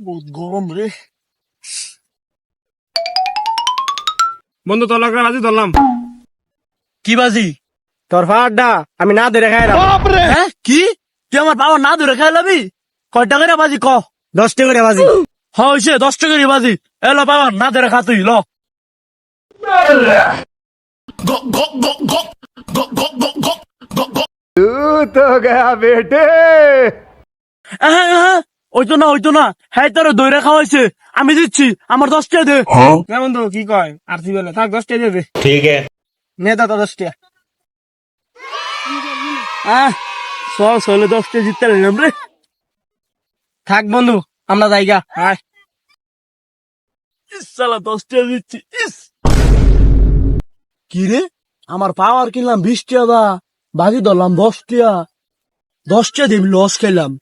বহুত গরম রে। বন্ধু তোর লাগা বাজি ধরলাম। কি বাজি? তোর ফাড়া আমি না ধরে খাইলাম। হ্যাঁ কি? তুই আমার বাবা না ধরে খাইলাবি? কয় টাকা বাজি ক? 10 টাকা করে বাজি। হয়েছে 10 টাকারই বাজি। এলো বাবা না ধরে খা তুই ল। তো গয়া বেটে। ওইতো না হ্যাঁ তোর দইরা খাওয়াইছে। আমি দিচ্ছি আমার 10 টাকা দে। না বন্ধু কি কয় আর তুই বলে থাক 10 টাকা দে। ठीक है। নে দাদা 10 টাকা। হলে 10 টাকা জিততে পারলাম রে। থাক বন্ধু আমরা জায়গা। হায় সালা 10 টাকা দিচ্ছি। কি রে আমার পাওয়ার কিনলাম 20 টাকা, বাজি ধরলাম 10 টাকা। 10 টাকা দিয়ে লস খেলাম।